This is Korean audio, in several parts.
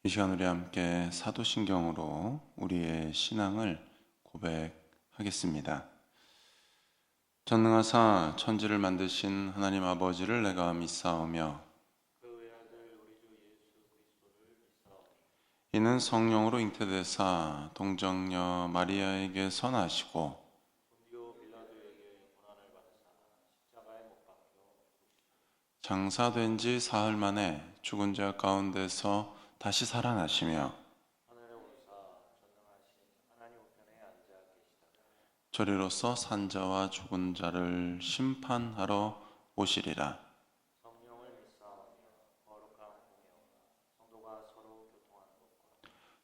이 시간 우리 함께 사도신경으로 우리의 신앙을 고백하겠습니다. 전능하사 천지를 만드신 하나님 아버지를 내가 믿사오며 이는 성령으로 잉태되사 동정녀 마리아에게 선하시고 장사된 지 사흘 만에 죽은 자 가운데서 다시 살아나시며 저리로서 산자와 죽은 자를 심판하러 오시리라.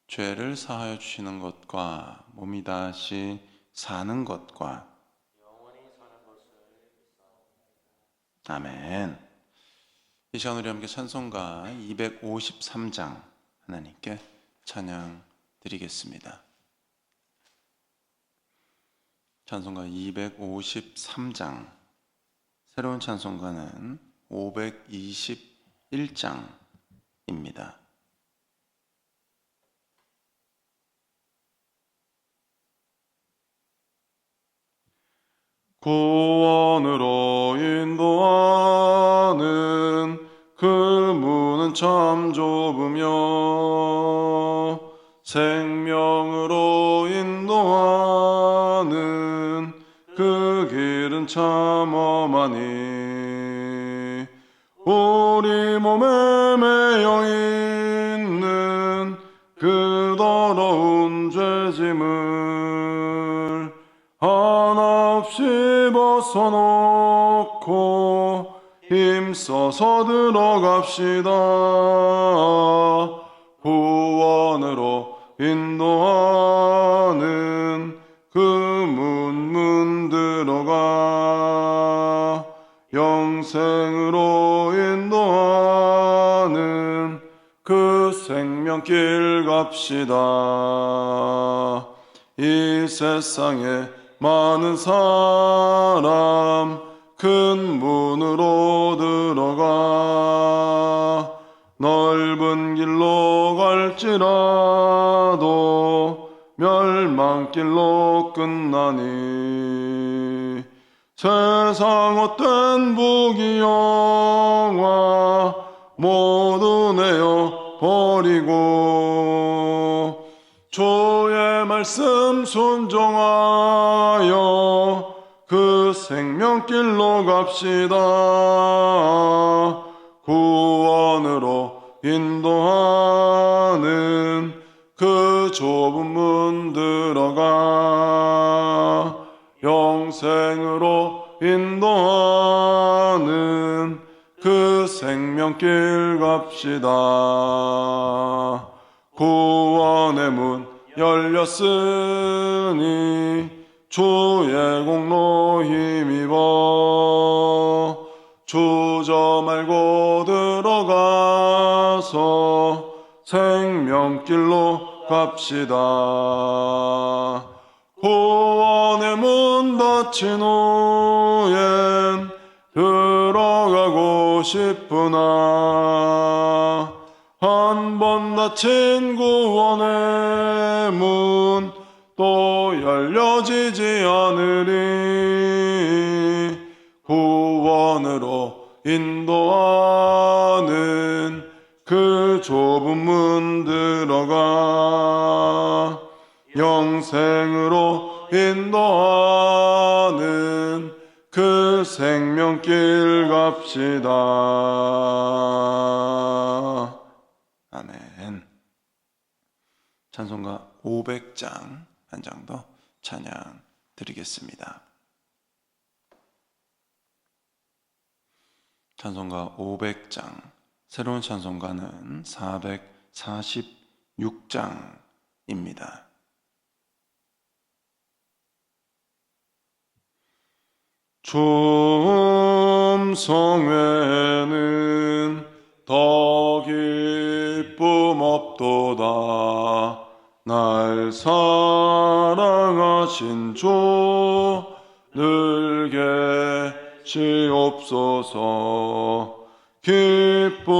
죄를 사하여 주시는 것과 몸이 다시 사는 것과 아멘. 이 시간 우리 함께 찬송가 253장 하나님께 찬양 드리겠습니다. 찬송가 253장, 새로운 찬송가는 521장입니다. 구원으로 인도하는 그 문은 참 좁으며 생명으로 인도하는 그 길은 참 험하니 우리 몸에 매여 있는 그 더러운 죄짐을 하나 없이 벗어놓고 힘써서 들어갑시다. 구원으로 인도하는 그 문 들어가 영생으로 인도하는 그 생명길 갑시다. 이 세상에 많은 사람 큰 문으로 들어가 넓은 길로 갈지라도 멸망길로 끝나니 세상 헛된 부귀영화 모두 내어 버리고 주의 말씀 순종하여 그 생명길로 갑시다. 구원으로 인도하는 그 좁은 문 들어가 영생으로 인도하는 그 생명길 갑시다. 구원의 문 열렸으니 주의 공로 힘입어 주저 말고 들어가서 생명길로 갑시다. 구원의 문 닫힌 후엔 들어가고 싶으나 한 번 닫힌 구원의 문 또 열려지지 않으리. 구원으로 인도하는 그 좁은 문 들어가 영생으로 인도하는 그 생명길 갑시다. 아멘. 찬송가 500장 한 장 더 찬양 드리겠습니다. 찬송가 500장, 새로운 찬송가는 446장입니다. 좀 외에는 더 기쁨 없도다. 날 사랑하신 주 늘 계시옵소서. 기쁘고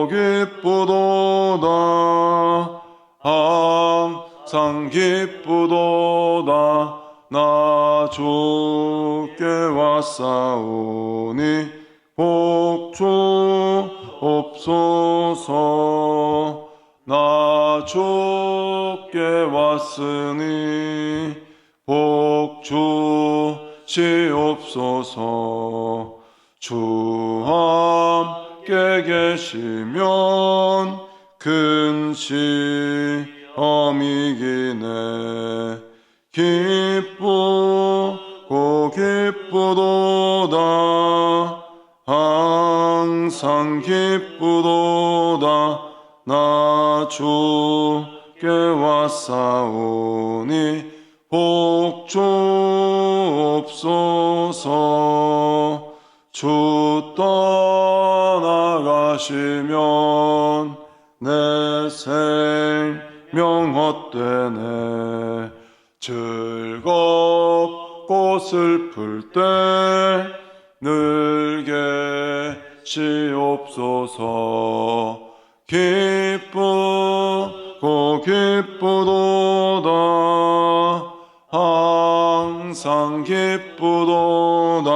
기쁘도다 항상 기쁘도다 나 주께 왔사오니 복주옵소서 나 주께 왔으니 복주시옵소서 주 함께 계시면 큰 시험이기네 기쁘고 기쁘도다 항상 기쁘도다 나 주께 왔사오니 복주옵소서 주 떠나가시면 내 생명 헛되네 즐겁고 슬플 때 늘 계시옵소서 기쁘고 기쁘도다 항상 기쁘도다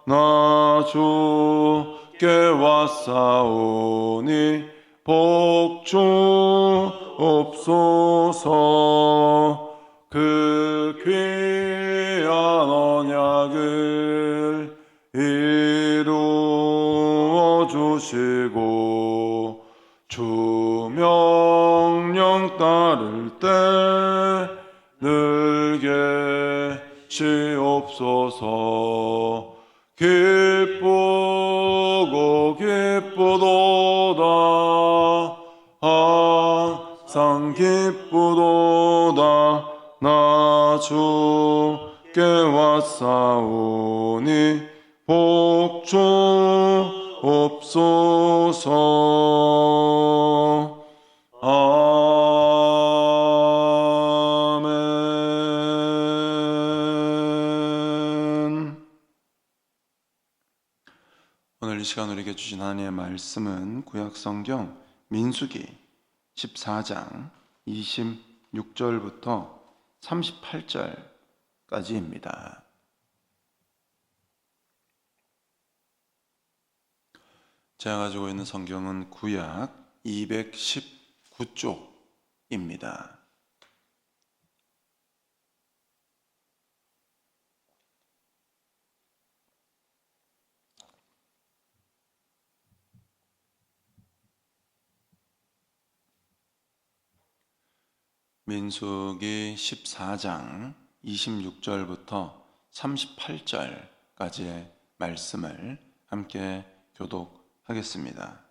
나 주께 왔사오니 복주옵소서 그 귀한 언약을 이루어 주시고 주 명령 따를 때 늘 계시옵소서 기쁘고 기쁘도다 항상 기쁘도다 나 주께 왔사오니 복주옵소서 아멘. 오늘 이 시간 우리에게 주신 하나님의 말씀은 구약성경 민수기 14장 26절부터 38절까지입니다. 제가 가지고 있는 성경은 구약 219쪽입니다. 민수기 14장 26절부터 38절까지의 말씀을 함께 교독하겠습니다.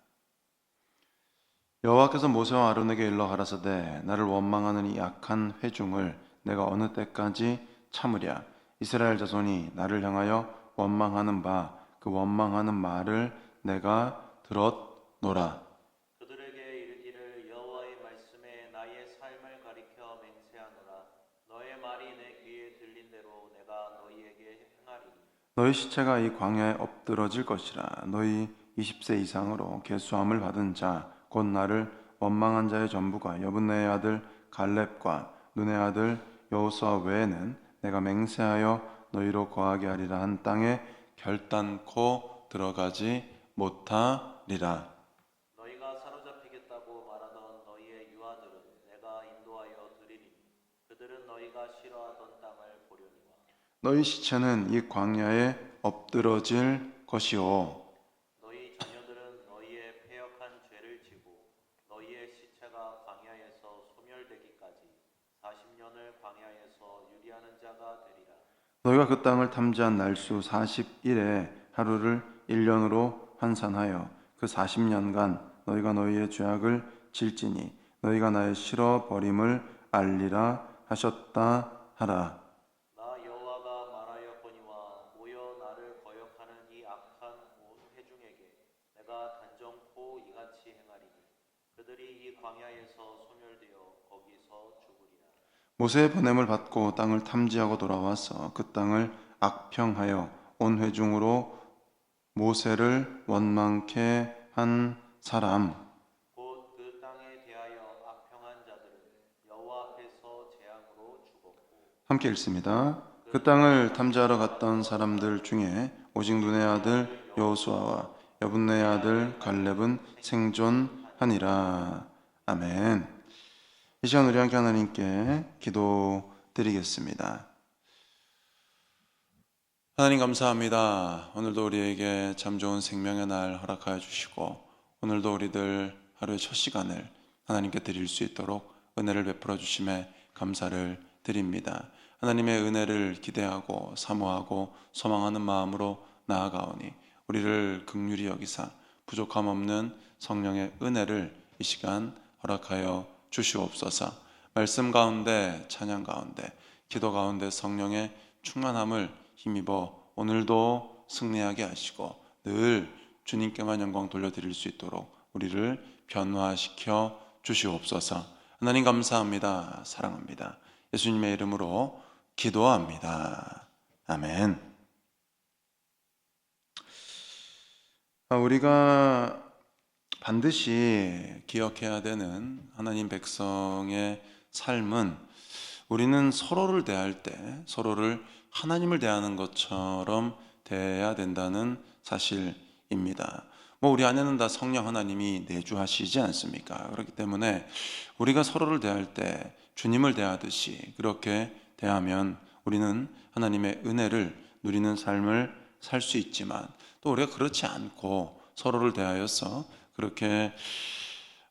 여호와께서 모세와 아론에게 일러 가라사대 나를 원망하는 이 악한 회중을 내가 어느 때까지 참으랴. 이스라엘 자손이 나를 향하여 원망하는 바 그 원망하는 말을 내가 들었노라. 그들에게 이르기를 여호와의 말씀에 나의 삶을 가리켜 맹세하노라. 너의 말이 내 귀에 들린 대로 내가 너희에게 행하리니 너희 시체가 이 광야에 엎드러질 것이라. 너희 20세 이상으로 계수함을 받은 자 곧 나를 원망한 자의 전부가 여분네의 아들 갈렙과 눈의 아들 여호수아 외에는 내가 맹세하여 너희로 거하게 하리라 한 땅에 결단코 들어가지 못하리라. 너희가 사로잡히겠다고 말하던 너희의 유아들은 내가 인도하여 드리리니 그들은 너희가 싫어하던 땅을 보려니와 너희 시체는 이 광야에 엎드러질 것이요 너희 자녀들은 너희의 패역한 죄를 지고 너희의 시체가 광야에서 소멸되기까지 40년을 광야에서 유리하는 자가 되리라. 너희가 그 땅을 탐지한 날수 40일에 하루를 1년으로 환산하여 그 40년간 너희가 너희의 죄악을 질지니 너희가 나의 싫어 버림을 알리라 하셨다 하라. 나 여호와가 말하였거니와 모여 나를 거역하는 이 악한 온 회중에게 내가 단정코 이같이 행하리니 그들이 이 광야에서 소멸되어 거기서 죽으리라. 모세의 보냄을 받고 땅을 탐지하고 돌아와서 그 땅을 악평하여 온 회중으로 모세를 원망케 한 사람. 곧 그 땅에 대하여 악평한 자들은 여호와 앞에서 재앙으로 죽었고 함께 읽습니다. 그 땅을 탐지하러 갔던 사람들 중에 오직 눈의 아들 여호수아와 여분네의 아들 갈렙은 생존하니라. 아멘. 이 시간 우리 함께 하나님께 기도드리겠습니다. 하나님 감사합니다. 오늘도 우리에게 참 좋은 생명의 날 허락하여 주시고 오늘도 우리들 하루의 첫 시간을 하나님께 드릴 수 있도록 은혜를 베풀어 주심에 감사를 드립니다. 하나님의 은혜를 기대하고 사모하고 소망하는 마음으로 나아가오니 우리를 긍휼히 여기사 부족함 없는 성령의 은혜를 이 시간 허락하여 주시옵소서. 말씀 가운데, 찬양 가운데, 기도 가운데 성령의 충만함을 힘입어 오늘도 승리하게 하시고 늘 주님께만 영광 돌려드릴 수 있도록 우리를 변화시켜 주시옵소서. 하나님 감사합니다. 사랑합니다. 예수님의 이름으로 기도합니다. 아멘. 우리가 반드시 기억해야 되는 하나님 백성의 삶은 우리는 서로를 대할 때 서로를 하나님을 대하는 것처럼 대해야 된다는 사실입니다. 우리 안에는 다 성령 하나님이 내주하시지 않습니까? 그렇기 때문에 우리가 서로를 대할 때 주님을 대하듯이 그렇게 대하면 우리는 하나님의 은혜를 누리는 삶을 살 수 있지만 또 우리가 그렇지 않고 서로를 대하여서 그렇게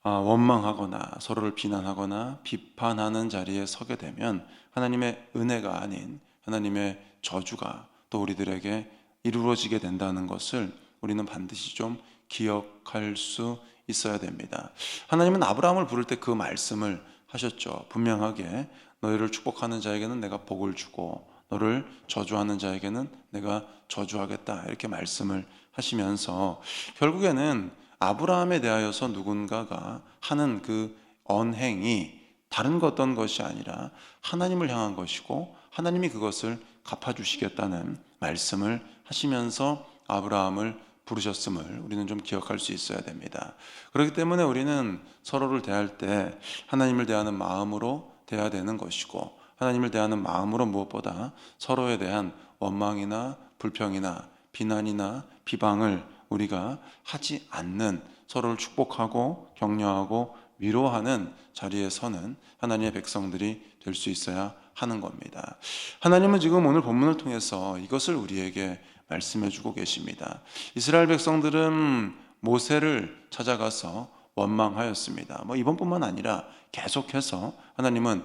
원망하거나 서로를 비난하거나 비판하는 자리에 서게 되면 하나님의 은혜가 아닌 하나님의 저주가 또 우리들에게 이루어지게 된다는 것을 우리는 반드시 좀 기억할 수 있어야 됩니다. 하나님은 아브라함을 부를 때 그 말씀을 하셨죠. 분명하게 너희를 축복하는 자에게는 내가 복을 주고 너를 저주하는 자에게는 내가 저주하겠다 이렇게 말씀을 하시면서 결국에는 아브라함에 대하여서 누군가가 하는 그 언행이 다른 어떤 것이 아니라 하나님을 향한 것이고 하나님이 그것을 갚아주시겠다는 말씀을 하시면서 아브라함을 부르셨음을 우리는 좀 기억할 수 있어야 됩니다. 그렇기 때문에 우리는 서로를 대할 때 하나님을 대하는 마음으로 대해야 되는 것이고 하나님을 대하는 마음으로 무엇보다 서로에 대한 원망이나 불평이나 비난이나 비방을 우리가 하지 않는 서로를 축복하고 격려하고 위로하는 자리에 서는 하나님의 백성들이 될 수 있어야 하는 겁니다. 하나님은 지금 오늘 본문을 통해서 이것을 우리에게 말씀해 주고 계십니다. 이스라엘 백성들은 모세를 찾아가서 원망하였습니다. 이번뿐만 아니라 계속해서 하나님은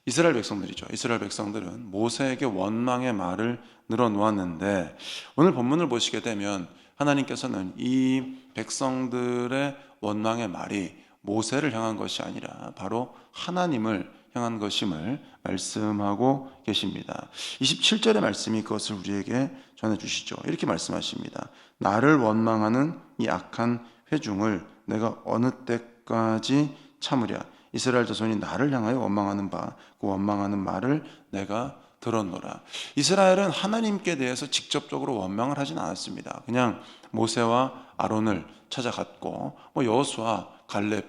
이스라엘 백성들이죠. 이스라엘 백성들은 모세에게 원망의 말을 늘어놓았는데 오늘 본문을 보시게 되면 하나님께서는 이 백성들의 원망의 말이 모세를 향한 것이 아니라 바로 하나님을 향한 것임을 말씀하고 계십니다. 27절의 말씀이 그것을 우리에게 전해주시죠. 이렇게 말씀하십니다. 나를 원망하는 이 악한 회중을 내가 어느 때까지 참으랴. 이스라엘 자손이 나를 향하여 원망하는 바 그 원망하는 말을 내가 들었노라. 이스라엘은 하나님께 대해서 직접적으로 원망을 하진 않았습니다. 그냥 모세와 아론을 찾아갔고 여호수아, 갈렙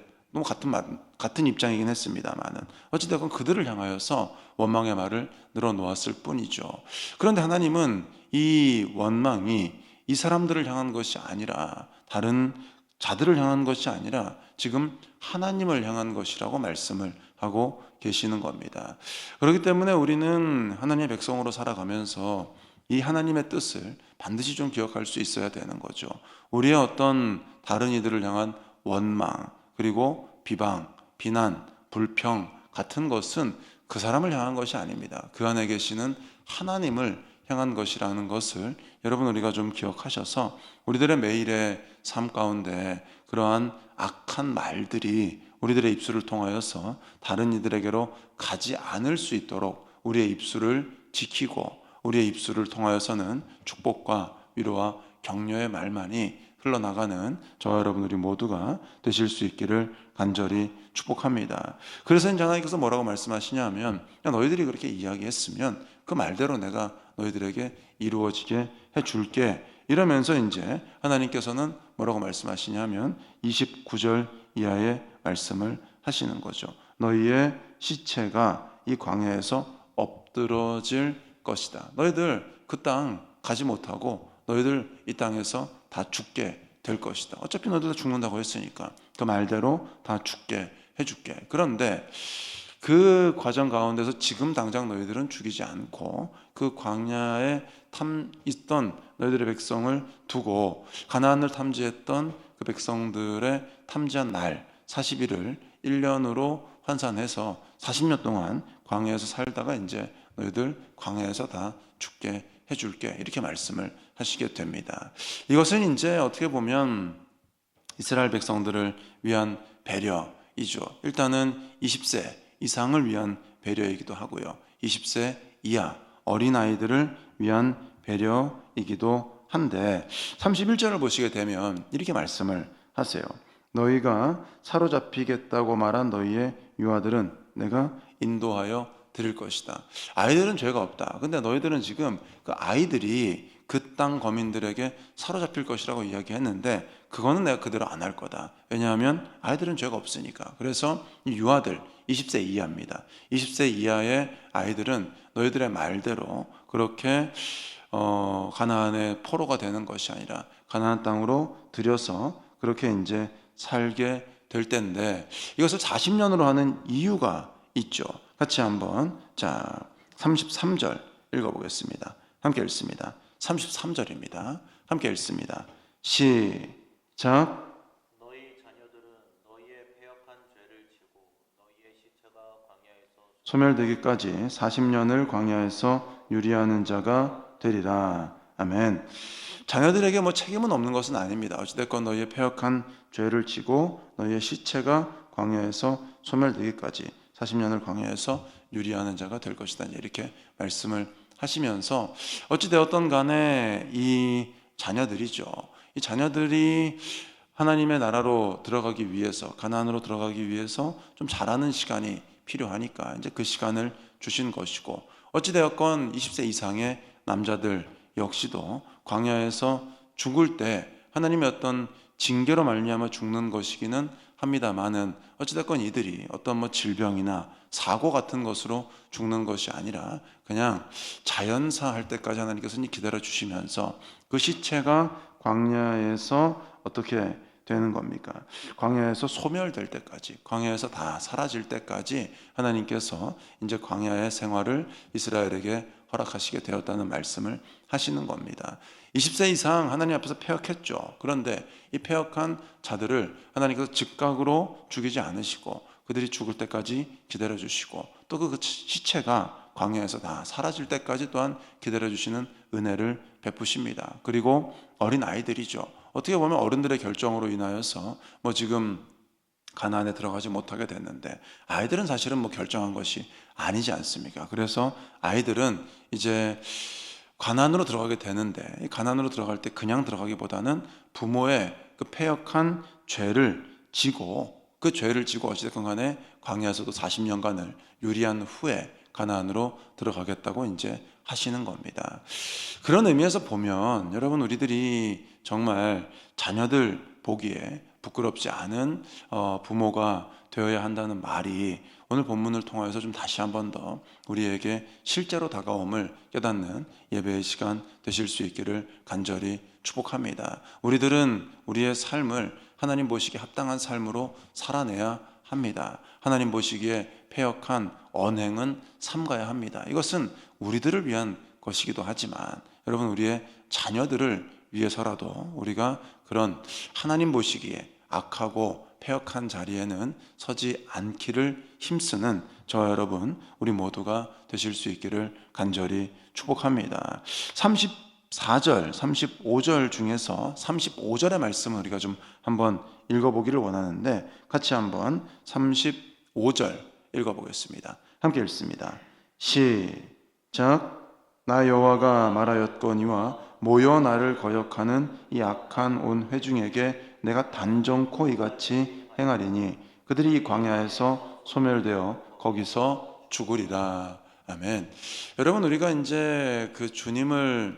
같은 입장이긴 했습니다만은 어찌됐건 그들을 향하여서 원망의 말을 늘어놓았을 뿐이죠. 그런데 하나님은 이 원망이 이 사람들을 향한 것이 아니라 다른 자들을 향한 것이 아니라 지금 하나님을 향한 것이라고 말씀을 하고 계시는 겁니다. 그렇기 때문에 우리는 하나님의 백성으로 살아가면서 이 하나님의 뜻을 반드시 좀 기억할 수 있어야 되는 거죠. 우리의 어떤 다른 이들을 향한 원망 그리고 비방, 비난, 불평 같은 것은 그 사람을 향한 것이 아닙니다. 그 안에 계시는 하나님을 향한 것이라는 것을 여러분 우리가 좀 기억하셔서 우리들의 매일의 삶 가운데 그러한 악한 말들이 우리들의 입술을 통하여서 다른 이들에게로 가지 않을 수 있도록 우리의 입술을 지키고 우리의 입술을 통하여서는 축복과 위로와 격려의 말만이 흘러나가는 저와 여러분 우리 모두가 되실 수 있기를 간절히 축복합니다. 그래서 이제 하나님께서 뭐라고 말씀하시냐 하면 너희들이 그렇게 이야기했으면 그 말대로 내가 너희들에게 이루어지게 해줄게 이러면서 이제 하나님께서는 뭐라고 말씀하시냐면 29절 이하의 말씀을 하시는 거죠. 너희의 시체가 이 광야에서 엎드러질 것이다. 너희들 그 땅 가지 못하고 너희들 이 땅에서 다 죽게 될 것이다. 어차피 너희들 다 죽는다고 했으니까 그 말대로 다 죽게 해줄게. 그런데 그 과정 가운데서 지금 당장 너희들은 죽이지 않고 그 광야에 있던 너희들의 백성을 두고 가나안을 탐지했던 그 백성들의 탐지한 날 40일을 1년으로 환산해서 40년 동안 광야에서 살다가 이제 너희들 광야에서 다 죽게 해줄게, 이렇게 말씀을 하시게 됩니다. 이것은 이제 어떻게 보면 이스라엘 백성들을 위한 배려이죠. 일단은 20세 이상을 위한 배려이기도 하고요, 20세 이하 어린아이들을 위한 배려이기도 한데 31절을 보시게 되면 이렇게 말씀을 하세요. 너희가 사로잡히겠다고 말한 너희의 유아들은 내가 인도하여 드릴 것이다. 아이들은 죄가 없다. 근데 너희들은 지금 그 아이들이 그 땅 거민들에게 사로잡힐 것이라고 이야기했는데 그거는 내가 그대로 안 할 거다. 왜냐하면 아이들은 죄가 없으니까. 그래서 이 유아들 20세 이하입니다. 20세 이하의 아이들은 너희들의 말대로 그렇게 가나안의 포로가 되는 것이 아니라 가나안 땅으로 들여서 그렇게 이제 살게 될 텐데, 이것을 40년으로 하는 이유가 있죠. 같이 한번 33절 읽어보겠습니다. 함께 읽습니다. 33절입니다. 함께 읽습니다. 시작. 너희 자녀들은 너희의 패역한 죄를 지고 너희의 시체가 광야에서 소멸되기까지 40년을 광야에서 유리하는 자가 되리라. 아멘. 자녀들에게 뭐 책임은 없는 것은 아닙니다. 어찌됐건 너희의 패역한 죄를 지고 너희의 시체가 광야에서 소멸되기까지 40년을 광야에서 유리하는 자가 될 것이다, 이렇게 말씀을 하시면서 어찌되었던 간에 이 자녀들이죠. 이 자녀들이 하나님의 나라로 들어가기 위해서, 가나안으로 들어가기 위해서 좀 자라는 시간이 필요하니까 이제 그 시간을 주신 것이고, 어찌되었건 20세 이상의 남자들 역시도 광야에서 죽을 때 하나님의 어떤 징계로 말미암아 죽는 것이기는 합니다만은 어찌됐건 이들이 어떤 뭐 질병이나 사고 같은 것으로 죽는 것이 아니라 그냥 자연사 할 때까지 하나님께서 기다려 주시면서 그 시체가 광야에서 어떻게 되는 겁니까? 광야에서 소멸될 때까지, 광야에서 다 사라질 때까지 하나님께서 이제 광야의 생활을 이스라엘에게 허락하시게 되었다는 말씀을 하시는 겁니다. 20세 이상 하나님 앞에서 패역했죠. 그런데 이 패역한 자들을 하나님께서 즉각으로 죽이지 않으시고 그들이 죽을 때까지 기다려주시고 또 그 시체가 광야에서 다 사라질 때까지 또한 기다려주시는 은혜를 베푸십니다. 그리고 어린 아이들이죠. 어떻게 보면 어른들의 결정으로 인하여서 뭐 지금 가나안에 들어가지 못하게 됐는데 아이들은 사실은 뭐 결정한 것이 아니지 않습니까? 그래서 아이들은 이제 가나안으로 들어가게 되는데 이 가나안으로 들어갈 때 그냥 들어가기보다는 부모의 그 패역한 죄를 지고 그 죄를 지고 어찌됐건 간에 광야에서도 40년간을 유리한 후에 가나안으로 들어가겠다고 이제 하시는 겁니다. 그런 의미에서 보면 여러분, 우리들이 정말 자녀들 보기에 부끄럽지 않은 부모가 되어야 한다는 말이 오늘 본문을 통하여서 좀 다시 한 번 더 우리에게 실제로 다가옴을 깨닫는 예배의 시간 되실 수 있기를 간절히 축복합니다. 우리들은 우리의 삶을 하나님 보시기에 합당한 삶으로 살아내야 합니다. 하나님 보시기에 패역한 언행은 삼가야 합니다. 이것은 우리들을 위한 것이기도 하지만 여러분, 우리의 자녀들을 위해서라도 우리가 그런 하나님 보시기에 악하고 패역한 자리에는 서지 않기를 힘쓰는 저와 여러분, 우리 모두가 되실 수 있기를 간절히 축복합니다. 34절, 35절 중에서 35절의 말씀을 우리가 좀 한번 읽어보기를 원하는데 같이 한번 35절 읽어보겠습니다. 함께 읽습니다. 시작. 나 여호와가 말하였거니와 모여 나를 거역하는 이 악한 온 회중에게 내가 단정코 이같이 행하리니 그들이 이 광야에서 소멸되어 거기서 죽으리라. 아멘. 여러분, 우리가 이제 그 주님을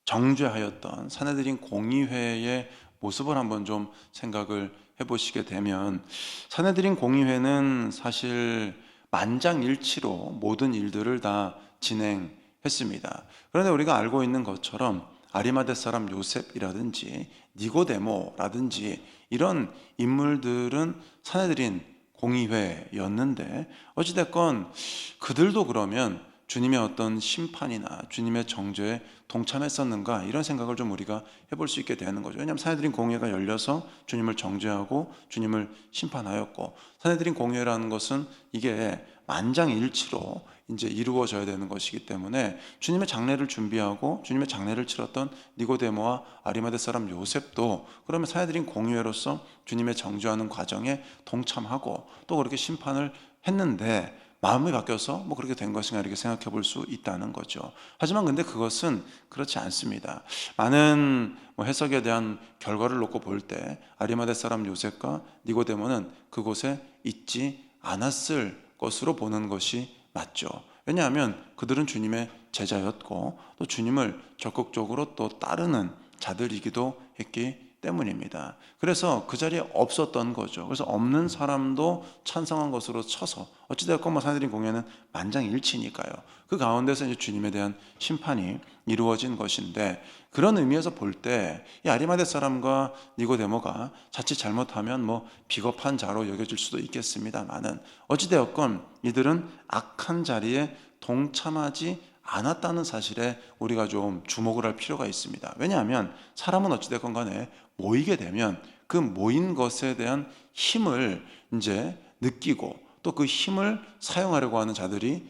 정죄하였던 사내들인 공의회의 모습을 한번 좀 생각을 해보시게 되면, 사내들인 공의회는 사실 만장일치로 모든 일들을 다 진행했습니다. 그런데 우리가 알고 있는 것처럼 아리마대 사람 요셉이라든지 니고데모라든지 이런 인물들은 사내들인 공의회였는데, 어찌됐건 그들도 그러면 주님의 어떤 심판이나 주님의 정죄에 동참했었는가, 이런 생각을 좀 우리가 해볼 수 있게 되는 거죠. 왜냐하면 사내들인 공회가 열려서 주님을 정죄하고 주님을 심판하였고, 사내들인 공회라는 것은 이게 만장일치로 이제 이루어져야 되는 것이기 때문에 주님의 장례를 준비하고 주님의 장례를 치렀던 니고데모와 아리마대 사람 요셉도 그러면 사내들인 공회로서 주님의 정죄하는 과정에 동참하고 또 그렇게 심판을 했는데, 마음이 바뀌어서 뭐 그렇게 된 것인가 이렇게 생각해 볼 수 있다는 거죠. 하지만 근데 그것은 그렇지 않습니다. 많은 해석에 대한 결과를 놓고 볼 때 아리마대 사람 요셉과 니고데모는 그곳에 있지 않았을 것으로 보는 것이 맞죠. 왜냐하면 그들은 주님의 제자였고 또 주님을 적극적으로 또 따르는 자들이기도 했기 때문입니다. 그래서 그 자리에 없었던 거죠. 그래서 없는 사람도 찬성한 것으로 쳐서 어찌되었건 사내들인 공회는 만장일치니까요. 그 가운데서 이제 주님에 대한 심판이 이루어진 것인데, 그런 의미에서 볼 때 이 아리마대 사람과 니고데모가 자칫 잘못하면 비겁한 자로 여겨질 수도 있겠습니다만은, 어찌되었건 이들은 악한 자리에 동참하지 않았다는 사실에 우리가 좀 주목을 할 필요가 있습니다. 왜냐하면 사람은 어찌됐건 간에 모이게 되면 그 모인 것에 대한 힘을 이제 느끼고 또 그 힘을 사용하려고 하는 자들이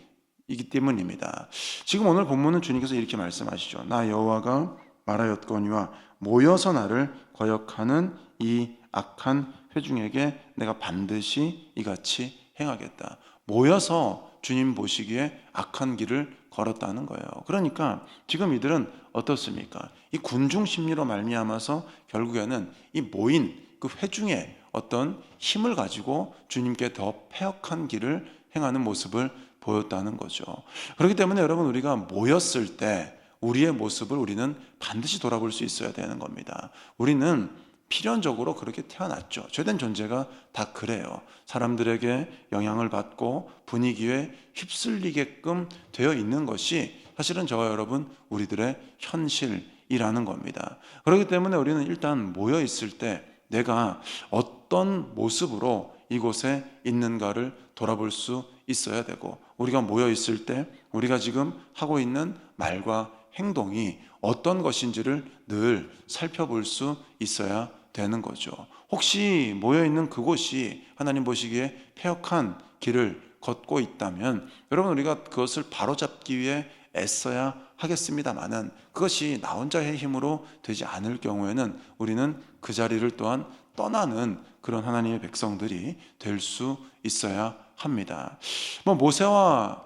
이기 때문입니다. 지금 오늘 본문은 주님께서 이렇게 말씀하시죠. 나 여호와가 말하였거니와 모여서 나를 거역하는 이 악한 회중에게 내가 반드시 이같이 행하겠다. 모여서 주님 보시기에 악한 길을 걸었다는 거예요. 그러니까 지금 이들은 어떻습니까? 이 군중 심리로 말미암아서 결국에는 이 모인 그 회중의 어떤 힘을 가지고 주님께 더 패역한 길을 행하는 모습을 보였다는 거죠. 그렇기 때문에 여러분, 우리가 모였을 때 우리의 모습을 우리는 반드시 돌아볼 수 있어야 되는 겁니다. 우리는 필연적으로 그렇게 태어났죠. 죄된 존재가 다 그래요. 사람들에게 영향을 받고 분위기에 휩쓸리게끔 되어 있는 것이 사실은 저와 여러분 우리들의 현실이라는 겁니다. 그렇기 때문에 우리는 일단 모여 있을 때 내가 어떤 모습으로 이곳에 있는가를 돌아볼 수 있어야 되고, 우리가 모여 있을 때 우리가 지금 하고 있는 말과 행동이 어떤 것인지를 늘 살펴볼 수 있어야 되는 거죠. 혹시 모여있는 그곳이 하나님 보시기에 패역한 길을 걷고 있다면 여러분, 우리가 그것을 바로잡기 위해 애써야 하겠습니다마는, 그것이 나 혼자의 힘으로 되지 않을 경우에는 우리는 그 자리를 또한 떠나는 그런 하나님의 백성들이 될 수 있어야 합니다. 모세와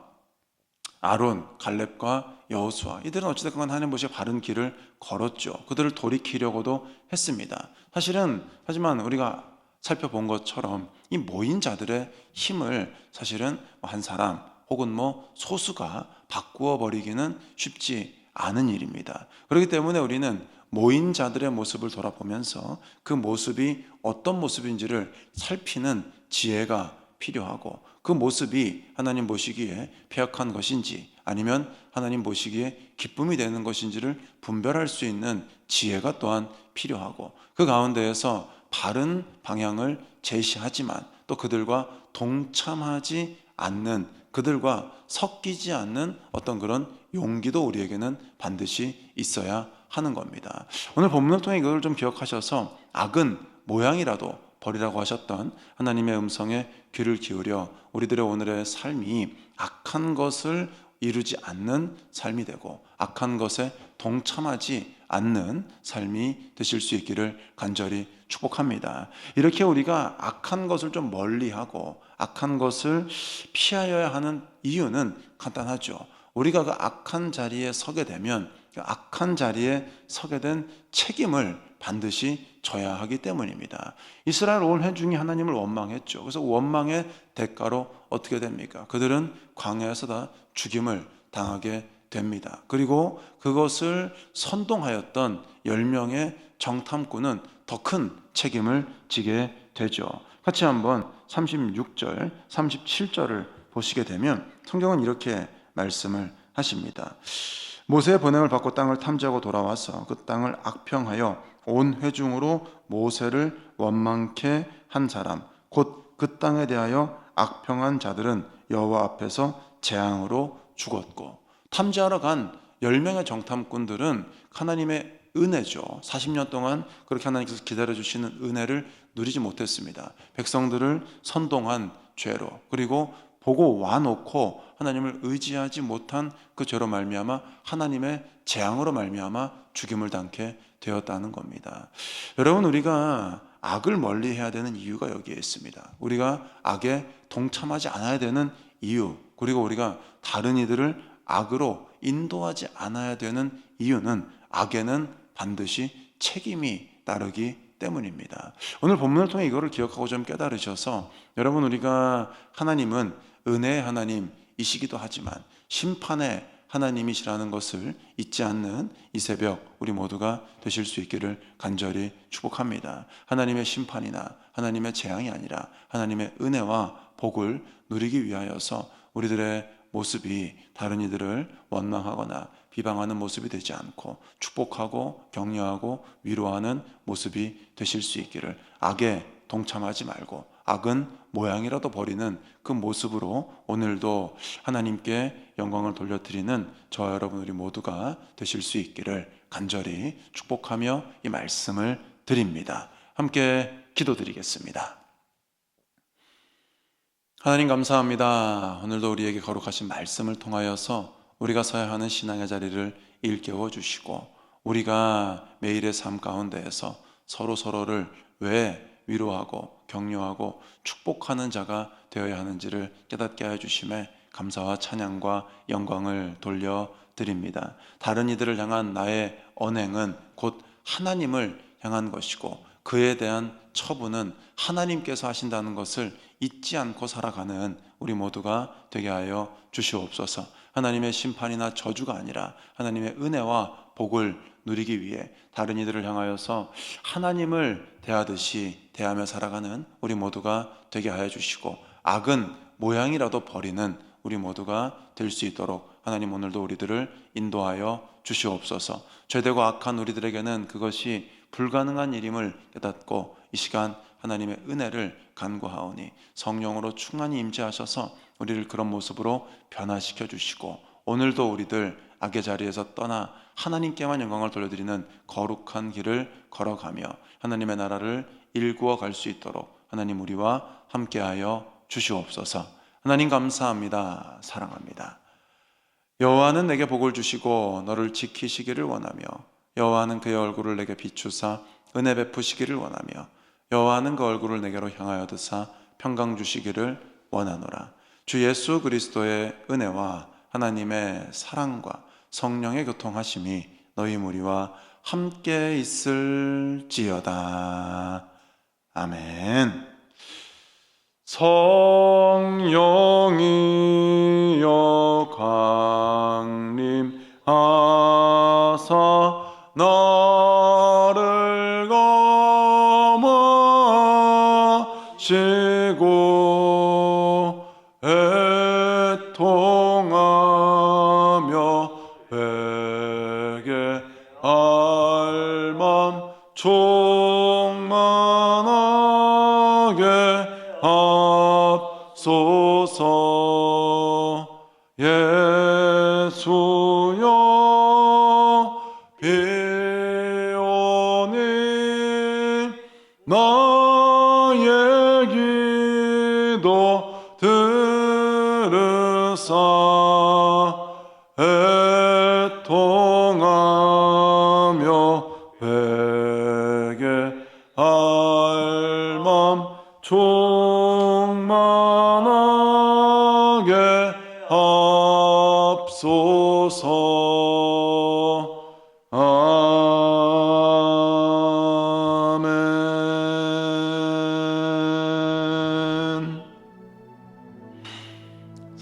아론, 갈렙과 여호수아, 이들은 어찌됐건 하나님 보시기에 바른 길을 걸었죠. 그들을 돌이키려고도 했습니다. 하지만 우리가 살펴본 것처럼 이 모인 자들의 힘을 사실은 한 사람 혹은 소수가 바꾸어 버리기는 쉽지 않은 일입니다. 그렇기 때문에 우리는 모인 자들의 모습을 돌아보면서 그 모습이 어떤 모습인지를 살피는 지혜가 필요하고, 그 모습이 하나님 보시기에 패역한 것인지 아니면 하나님 보시기에 기쁨이 되는 것인지를 분별할 수 있는 지혜가 또한 필요하고, 그 가운데에서 바른 방향을 제시하지만 또 그들과 동참하지 않는, 그들과 섞이지 않는 어떤 그런 용기도 우리에게는 반드시 있어야 하는 겁니다. 오늘 본문을 통해 이걸 좀 기억하셔서 악은 모양이라도 버리라고 하셨던 하나님의 음성에 귀를 기울여 우리들의 오늘의 삶이 악한 것을 이루지 않는 삶이 되고 악한 것에 동참하지 않는 삶이 되실 수 있기를 간절히 축복합니다. 이렇게 우리가 악한 것을 좀 멀리하고 악한 것을 피하여야 하는 이유는 간단하죠. 우리가 그 악한 자리에 서게 되면 그 악한 자리에 서게 된 책임을 반드시 져야 하기 때문입니다. 이스라엘 온 회중이 하나님을 원망했죠. 그래서 원망의 대가로 어떻게 됩니까? 그들은 광야에서 다 죽임을 당하게 됩니다. 그리고 그것을 선동하였던 10명의 정탐꾼은 더 큰 책임을 지게 되죠. 같이 한번 36절, 37절을 보시게 되면 성경은 이렇게 말씀을 하십니다. 모세의 번영을 받고 땅을 탐지하고 돌아와서 그 땅을 악평하여 온 회중으로 모세를 원망케 한 사람 곧 그 땅에 대하여 악평한 자들은 여호와 앞에서 재앙으로 죽었고, 탐지하러 간 10명의 정탐꾼들은 하나님의 은혜죠. 40년 동안 그렇게 하나님께서 기다려주시는 은혜를 누리지 못했습니다. 백성들을 선동한 죄로, 그리고 보고 와놓고 하나님을 의지하지 못한 그 죄로 말미암아 하나님의 재앙으로 말미암아 죽임을 당케 되었다는 겁니다. 여러분, 우리가 악을 멀리해야 되는 이유가 여기에 있습니다. 우리가 악에 동참하지 않아야 되는 이유, 그리고 우리가 다른 이들을 악으로 인도하지 않아야 되는 이유는 악에는 반드시 책임이 따르기 때문입니다. 오늘 본문을 통해 이거를 기억하고 좀 깨달으셔서, 여러분, 우리가 하나님은 은혜의 하나님이시기도 하지만 심판의 하나님이시라는 것을 잊지 않는 이 새벽 우리 모두가 되실 수 있기를 간절히 축복합니다. 하나님의 심판이나 하나님의 재앙이 아니라 하나님의 은혜와 복을 누리기 위하여서 우리들의 모습이 다른 이들을 원망하거나 비방하는 모습이 되지 않고 축복하고 격려하고 위로하는 모습이 되실 수 있기를, 악에 동참하지 말고 악은 모양이라도 버리는 그 모습으로 오늘도 하나님께 영광을 돌려드리는 저와 여러분 우리 모두가 되실 수 있기를 간절히 축복하며 이 말씀을 드립니다. 함께 기도드리겠습니다. 하나님, 감사합니다. 오늘도 우리에게 거룩하신 말씀을 통하여서 우리가 서야 하는 신앙의 자리를 일깨워 주시고, 우리가 매일의 삶 가운데에서 서로를 왜 위로하고 격려하고 축복하는 자가 되어야 하는지를 깨닫게 하여 주심에 감사와 찬양과 영광을 돌려드립니다. 다른 이들을 향한 나의 언행은 곧 하나님을 향한 것이고, 그에 대한 처분은 하나님께서 하신다는 것을 잊지 않고 살아가는 우리 모두가 되게 하여 주시옵소서. 하나님의 심판이나 저주가 아니라 하나님의 은혜와 복을 누리기 위해 다른 이들을 향하여서 하나님을 대하듯이 대하며 살아가는 우리 모두가 되게 하여 주시고, 악은 모양이라도 버리는 우리 모두가 될 수 있도록 하나님 오늘도 우리들을 인도하여 주시옵소서. 죄되고 악한 우리들에게는 그것이 불가능한 일임을 깨닫고 이 시간 하나님의 은혜를 간구하오니 성령으로 충만히 임재하셔서 우리를 그런 모습으로 변화시켜 주시고, 오늘도 우리들 악의 자리에서 떠나 하나님께만 영광을 돌려드리는 거룩한 길을 걸어가며 하나님의 나라를 일구어 갈 수 있도록 하나님 우리와 함께하여 주시옵소서. 하나님, 감사합니다. 사랑합니다. 여호와는 내게 복을 주시고 너를 지키시기를 원하며, 여호와는 그의 얼굴을 내게 비추사 은혜 베푸시기를 원하며, 여호와는 그 얼굴을 내게로 향하여 드사 평강 주시기를 원하노라. 주 예수 그리스도의 은혜와 하나님의 사랑과 성령의 교통하심이 너희 무리와 함께 있을지어다. 아멘. 성령이여 강림하사 나를 감화시고 애통하며 회개할 맘 충만하게 합소서. 예수여 비오니 나의 기도 들으사 애통하며 회개할 맘 충만하게 합소서. 아멘.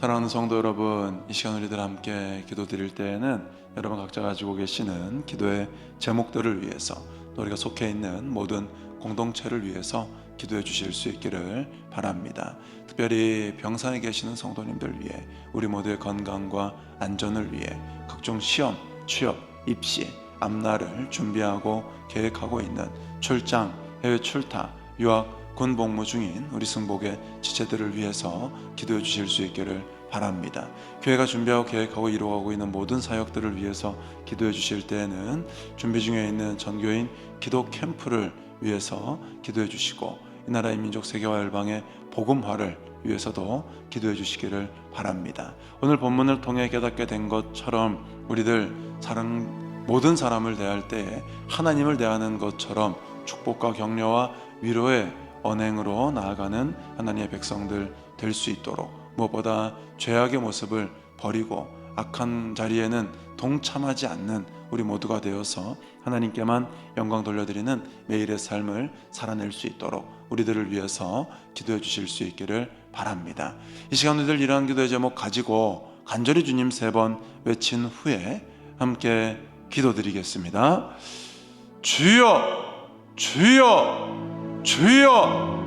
사랑하는 성도 여러분, 이 시간 우리들 함께 기도 드릴 때에는 여러분 각자 가지고 계시는 기도의 제목들을 위해서 또 우리가 속해 있는 모든 공동체를 위해서 기도해 주실 수 있기를 바랍니다. 특별히 병상에 계시는 성도님들 위해, 우리 모두의 건강과 안전을 위해 각종 시험, 취업, 입시, 앞날을 준비하고 계획하고 있는 출장, 해외 출타, 유학, 군 복무 중인 우리 승복의 지체들을 위해서 기도해 주실 수 있기를 바랍니다. 교회가 준비하고 계획하고 이루어가고 있는 모든 사역들을 위해서 기도해 주실 때에는 준비 중에 있는 전교인 기도 캠프를 위해서 기도해 주시고, 이 나라의 민족 세계와 열방의 복음화를 위해서도 기도해 주시기를 바랍니다. 오늘 본문을 통해 깨닫게 된 것처럼 우리들 모든 사람을 대할 때에 하나님을 대하는 것처럼 축복과 격려와 위로의 언행으로 나아가는 하나님의 백성들 될 수 있도록, 무엇보다 죄악의 모습을 버리고 악한 자리에는 동참하지 않는 우리 모두가 되어서 하나님께만 영광 돌려드리는 매일의 삶을 살아낼 수 있도록 우리들을 위해서 기도해 주실 수 있기를 바랍니다. 이 시간 우리들 이러한 기도의 제목 가지고 간절히 주님 3번 외친 후에 함께 기도드리겠습니다. 주여, 주여, 주여.